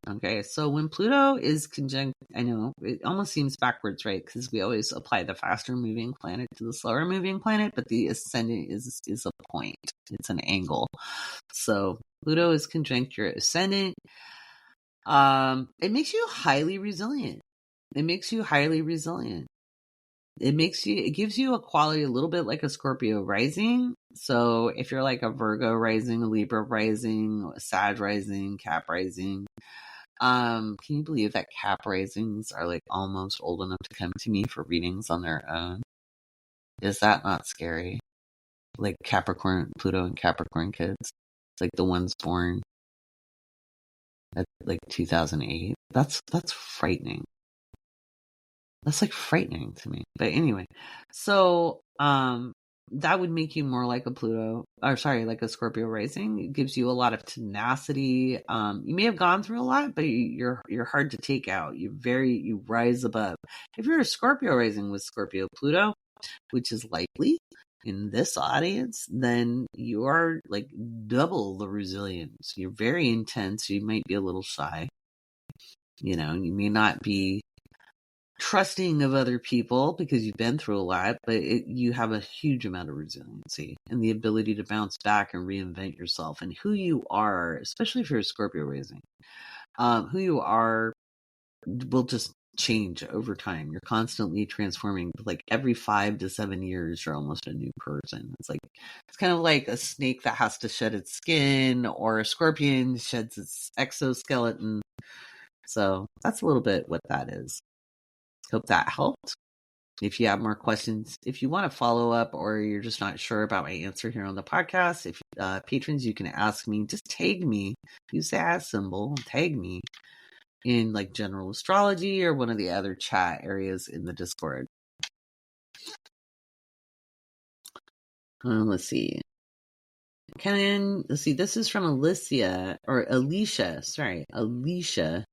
S1: Okay, so when Pluto is conjunct, I know it almost seems backwards, right? Because we always apply the faster moving planet to the slower moving planet, but the ascendant is a point. It's an angle. So Pluto is conjunct your ascendant. It makes you highly resilient. It gives you a quality a little bit like a Scorpio rising. So if you're like a Virgo rising, a Libra rising, a Sag rising, Cap rising, can you believe that Cap risings are like almost old enough to come to me for readings on their own? Is that not scary? Like Capricorn, Pluto and Capricorn kids. It's like the ones born at like 2008. That's frightening. That's like frightening to me. But anyway, so that would make you more like a like a Scorpio rising. It gives you a lot of tenacity. You may have gone through a lot, but you're hard to take out. You rise above. If you're a Scorpio rising with Scorpio Pluto, which is likely in this audience, then you are like double the resilience. You're very intense. You might be a little shy. You may not be trusting of other people because you've been through a lot, but you have a huge amount of resiliency and the ability to bounce back and reinvent yourself. And who you are, especially if you're a Scorpio rising, who you are will just change over time. You're constantly transforming. Like every 5 to 7 years, you're almost a new person. It's kind of like a snake that has to shed its skin, or a scorpion sheds its exoskeleton. So that's a little bit what that is. Hope that helped. If you have more questions, if you want to follow up, or you're just not sure about my answer here on the podcast, if patrons, you can ask me. Just tag me. Use the @ symbol. Tag me in like general astrology or one of the other chat areas in the Discord. Let's see. This is from Alicia. Sorry, Alicia.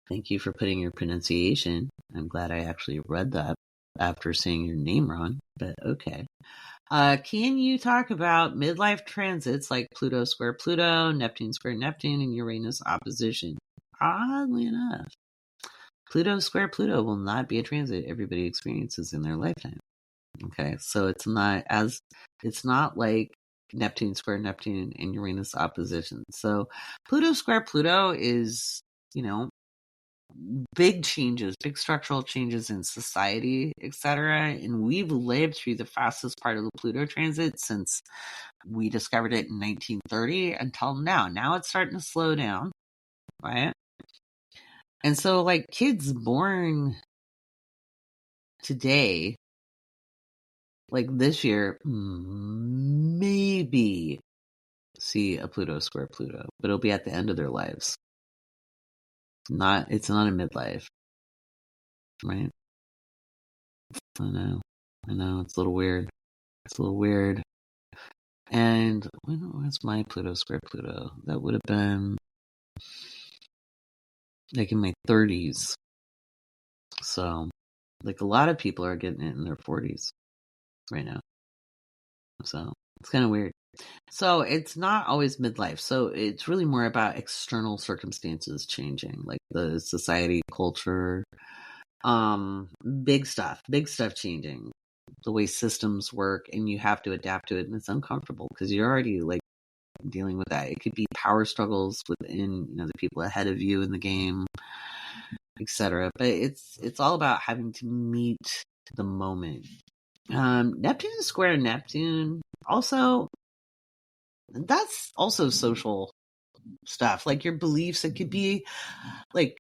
S1: Thank you for putting your pronunciation. I'm glad I actually read that after saying your name wrong, but okay. Can you talk about midlife transits like Pluto square Pluto, Neptune square Neptune, and Uranus opposition? Oddly enough, Pluto square Pluto will not be a transit everybody experiences in their lifetime. Okay, so it's not like Neptune square Neptune and Uranus opposition. So Pluto square Pluto is, big changes, big structural changes in society, etc. And we've lived through the fastest part of the Pluto transit since we discovered it in 1930 until now. Now it's starting to slow down, right? And so, like, kids born today, like this year, maybe see a Pluto square Pluto, but it'll be at the end of their lives. It's not a midlife, right? I know, it's a little weird. And when was my Pluto square Pluto? That would have been like in my 30s. So, like, a lot of people are getting it in their 40s right now. So it's kind of weird. So it's not always midlife. So it's really more about external circumstances changing, like the society, culture, big stuff changing, the way systems work, and you have to adapt to it, and it's uncomfortable because you're already like dealing with that. It could be power struggles within, the people ahead of you in the game, etc. But it's all about having to meet the moment. Neptune square Neptune also, that's also social stuff, like your beliefs. It could be like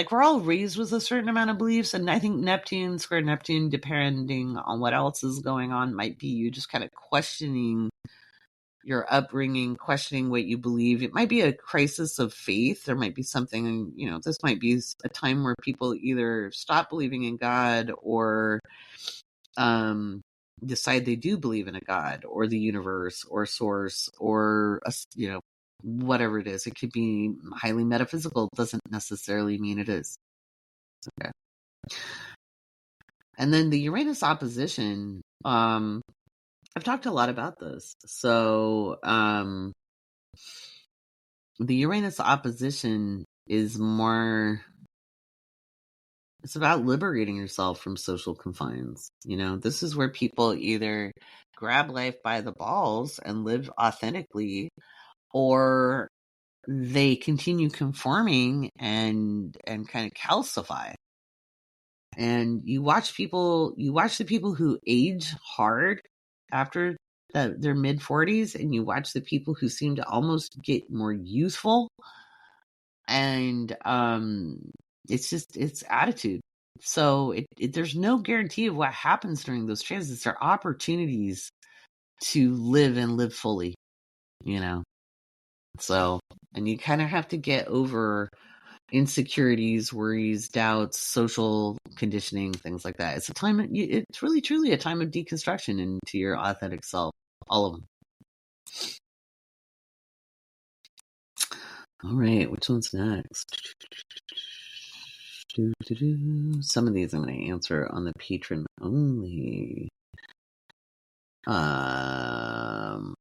S1: we're all raised with a certain amount of beliefs, and I think Neptune square Neptune, depending on what else is going on, might be you just kind of questioning your upbringing, questioning what you believe. It might be a crisis of faith. There might be something, this might be a time where people either stop believing in God or decide they do believe in a God or the universe or source or, whatever it is. It could be highly metaphysical. It doesn't necessarily mean it is. Okay. And then the Uranus opposition, I've talked a lot about this. So the Uranus opposition is more, it's about liberating yourself from social confines. This is where people either grab life by the balls and live authentically, or they continue conforming and kind of calcify. And you watch the people who age hard after their mid 40s, and you watch the people who seem to almost get more youthful, and it's attitude. So there's no guarantee of what happens during those transits. There are opportunities to live fully, So, and you kind of have to get over insecurities, worries, doubts, social conditioning, things like that. It's a time, it's really truly a time of deconstruction into your authentic self, all of them. All right, which one's next? Some of these I'm going to answer on the Patron only. All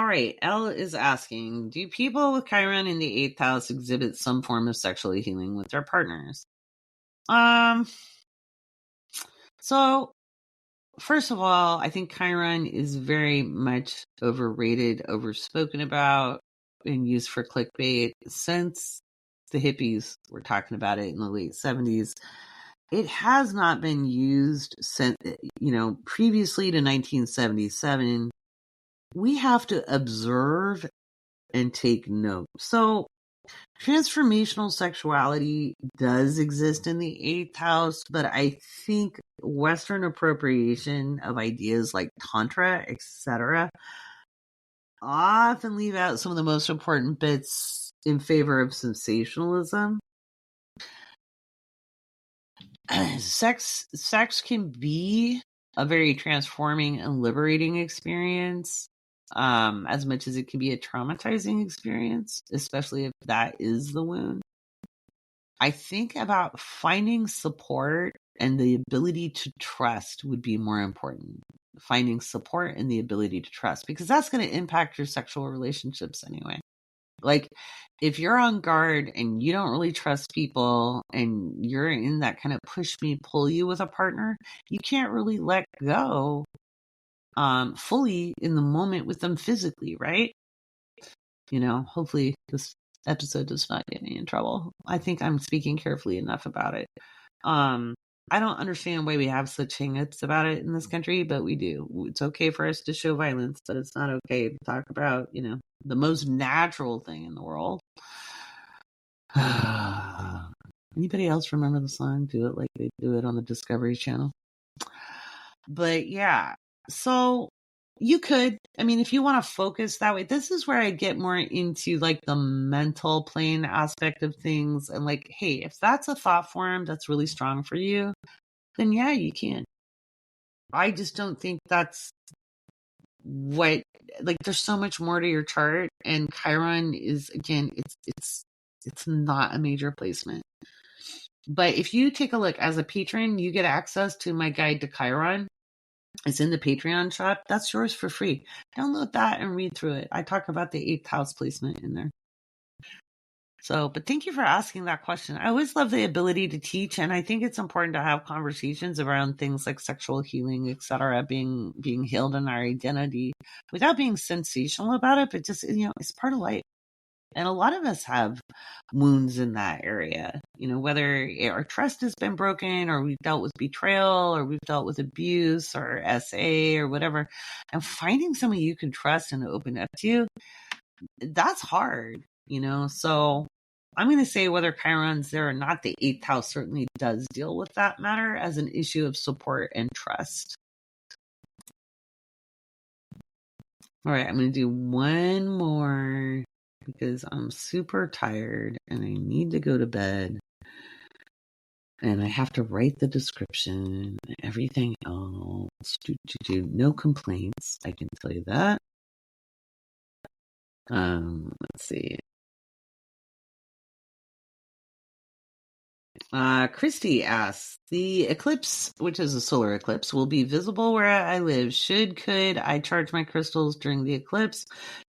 S1: right, Elle is asking, do people with Chiron in the 8th house exhibit some form of sexual healing with their partners? So first of all, I think Chiron is very much overrated, overspoken about, and used for clickbait since the hippies were talking about it in the late 70s. It has not been used since, previously to 1977. We have to observe and take note. So transformational sexuality does exist in the 8th house, but I think Western appropriation of ideas like Tantra, etc., often leave out some of the most important bits in favor of sensationalism. Sex can be a very transforming and liberating experience, as much as it can be a traumatizing experience, especially if that is the wound. I think about finding support and the ability to trust would be more important. Finding support and the ability to trust, because that's going to impact your sexual relationships anyway. Like, if you're on guard and you don't really trust people and you're in that kind of push me, pull you with a partner, you can't really let go fully in the moment with them physically, right? Hopefully this episode does not get me in trouble. I think I'm speaking carefully enough about it. I don't understand why we have such hang-ups about it in this country, but we do. It's okay for us to show violence, but it's not okay to talk about, the most natural thing in the world. Anybody else remember the song? Do It Like They Do It on the Discovery Channel? But yeah, so you could, if you want to focus that way, this is where I get more into like the mental plane aspect of things. And like, hey, if that's a thought form that's really strong for you, then yeah, you can. I just don't think that's what, like, there's so much more to your chart, and Chiron is, again, it's not a major placement. But if you take a look as a patron, you get access to my guide to Chiron. It's in the Patreon shop. That's yours for free. Download that and read through it. I talk about the 8th house placement in there. So, but thank you for asking that question. I always love the ability to teach, and I think it's important to have conversations around things like sexual healing, etc., being healed in our identity without being sensational about it, but just, it's part of life. And a lot of us have wounds in that area, whether our trust has been broken, or we've dealt with betrayal, or we've dealt with abuse or SA or whatever. And finding someone you can trust and open up to, that's hard, So I'm going to say whether Chiron's there or not, the 8th house certainly does deal with that matter as an issue of support and trust. All right, I'm going to do one more because I'm super tired and I need to go to bed. And I have to write the description and everything else. No complaints, I can tell you that. Let's see. Christy asks, the eclipse, which is a solar eclipse, will be visible where I live. Could I charge my crystals during the eclipse?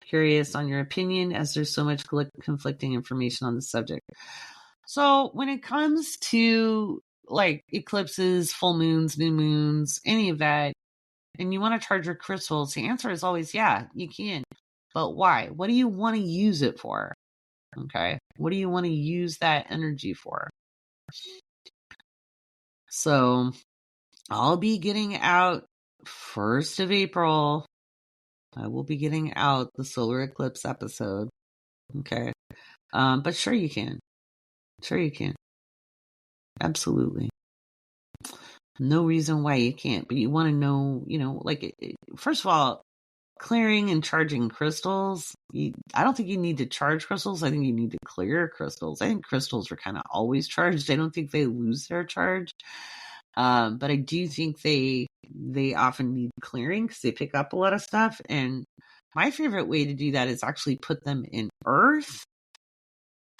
S1: Curious on your opinion, as there's so much conflicting information on the subject. So when it comes to like eclipses, full moons, new moons, any of that, and you want to charge your crystals, the answer is always, yeah, you can. But why? What do you want to use it for? Okay. What do you want to use that energy for? So I'll be getting out 1st of April. I will be getting out the solar eclipse episode. Okay. But sure you can. Sure you can. Absolutely. No reason why you can't, but you want to know, first of all, clearing and charging crystals, I don't think you need to charge crystals. I think you need to clear crystals. I think crystals are kind of always charged. I don't think they lose their charge. But I do think they often need clearing because they pick up a lot of stuff. And my favorite way to do that is actually put them in earth.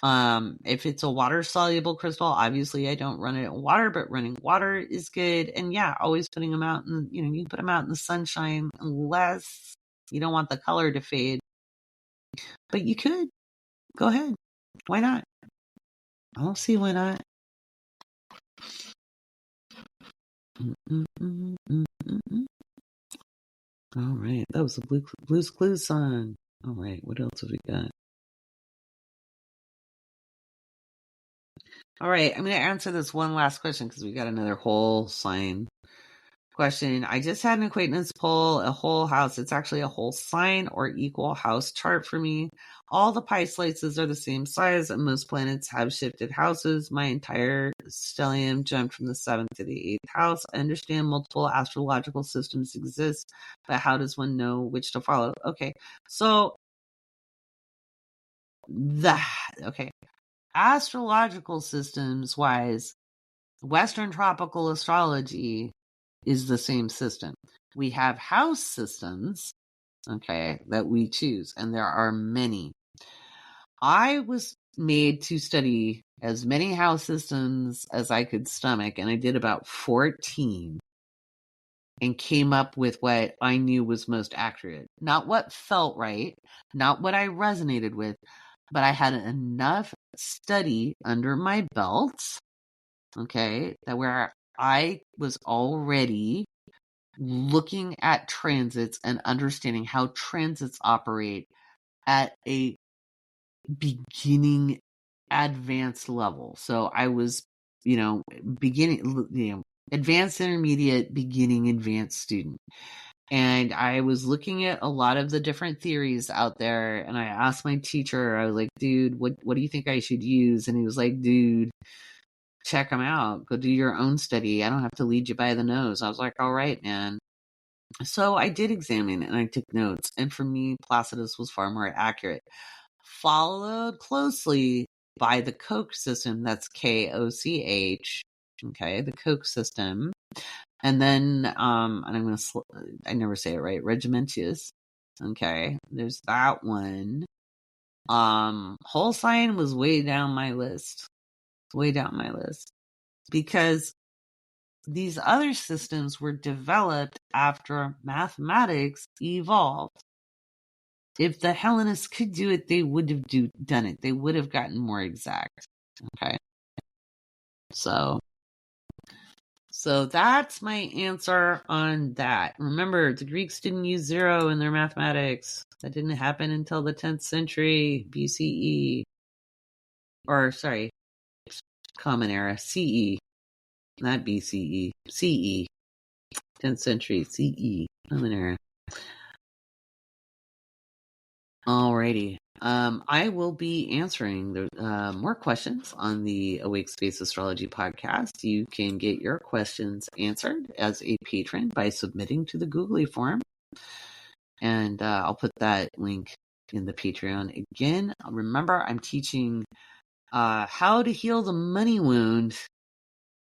S1: If it's a water soluble crystal, obviously I don't run it in water, but running water is good. And yeah, always putting them out, and you can put them out in the sunshine unless you don't want the color to fade. But you could go ahead. Why not? I don't see why not. All right, that was a Blue's Clues song. All right, what else have we got? All right, I'm going to answer this one last question because we got another whole sign question. I just had an acquaintance pull a whole house. It's actually a whole sign or equal house chart for me. All the Pisces are the same size, and most planets have shifted houses. My entire stellium jumped from the 7th to the 8th house. I understand multiple astrological systems exist, but how does one know which to follow? Okay, so astrological systems wise, Western tropical astrology is the same system. We have house systems, okay, that we choose, and there are many. I was made to study as many house systems as I could stomach, and I did about 14 and came up with what I knew was most accurate. Not what felt right, not what I resonated with, but I had enough study under my belt, okay, that where I was already looking at transits and understanding how transits operate at a beginning advanced level. So I was, beginning, advanced intermediate, beginning advanced student. And I was looking at a lot of the different theories out there, and I asked my teacher, I was like, dude, what do you think I should use? And he was like, dude, check them out. Go do your own study. I don't have to lead you by the nose. I was like, all right, man. So I did examine and I took notes. And for me, Placidus was far more accurate. Followed closely by the Koch system. That's Koch. Okay, the Koch system. And then, and I'm going to, I never say it right, Regimentius. Okay, there's that one. Whole sign was way down my list. Way down my list. Because these other systems were developed after mathematics evolved. If the Hellenists could do it, they would have done it. They would have gotten more exact. Okay. So that's my answer on that. Remember, the Greeks didn't use zero in their mathematics. That didn't happen until the 10th century BCE. Or, sorry, Common Era, CE. Not BCE, CE. 10th century CE. Common Era. Alrighty. I will be answering the more questions on the Awake Space Astrology podcast. You can get your questions answered as a patron by submitting to the Googly form. And I'll put that link in the Patreon. Again, remember, I'm teaching how to heal the money wound.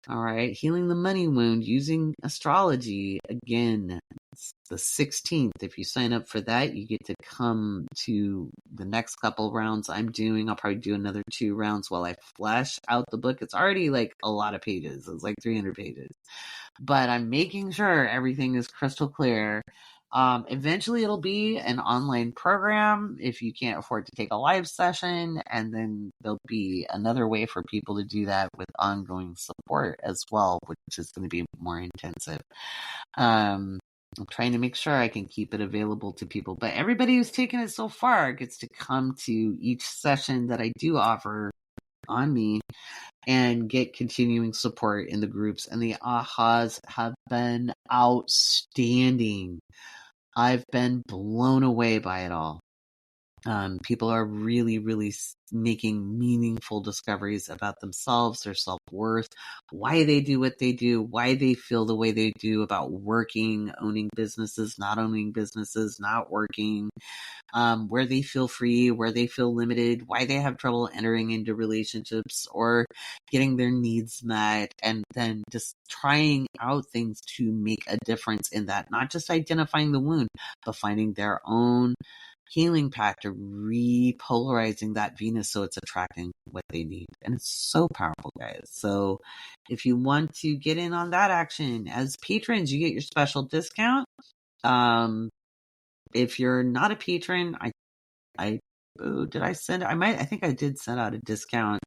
S1: All right, healing the money wound using astrology. Again, it's the 16th. If you sign up for that, you get to come to the next couple rounds I'm doing. I'll probably do another 2 rounds while I flesh out the book. It's already like a lot of pages. It's like 300 pages. But I'm making sure everything is crystal clear. Eventually it'll be an online program if you can't afford to take a live session, and then there'll be another way for people to do that with ongoing support as well, which is going to be more intensive. I'm trying to make sure I can keep it available to people, but everybody who's taken it so far gets to come to each session that I do offer on me and get continuing support in the groups, and the ahas have been outstanding. I've been blown away by it all. People are really, really making meaningful discoveries about themselves, their self-worth, why they do what they do, why they feel the way they do about working, owning businesses, not owning businesses, not working, where they feel free, where they feel limited, why they have trouble entering into relationships or getting their needs met, and then just trying out things to make a difference in that, not just identifying the wound, but finding their own healing path to repolarizing that Venus so it's attracting what they need. And it's so powerful, guys. So if you want to get in on that action as patrons, you get your special discount. If you're not a patron, I think I did send out a discount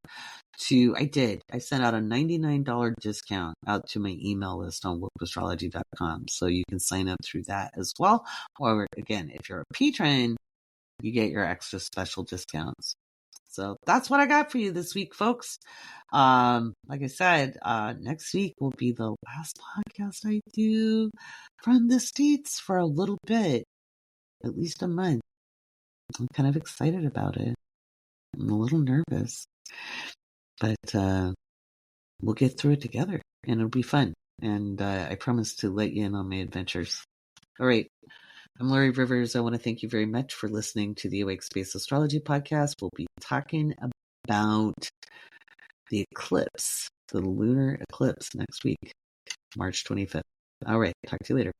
S1: I sent out a $99 discount out to my email list on wokeastrology.com. So you can sign up through that as well. Or again, if you're a patron, you get your extra special discounts. So that's what I got for you this week, folks. Like I said, next week will be the last podcast I do from the States for a little bit, at least a month. I'm kind of excited about it. I'm a little nervous, but we'll get through it together and it'll be fun. And I promise to let you in on my adventures. All right. I'm Laurie Rivers. I want to thank you very much for listening to the Awake Space Astrology Podcast. We'll be talking about the eclipse, the lunar eclipse next week, March 25th. All right. Talk to you later.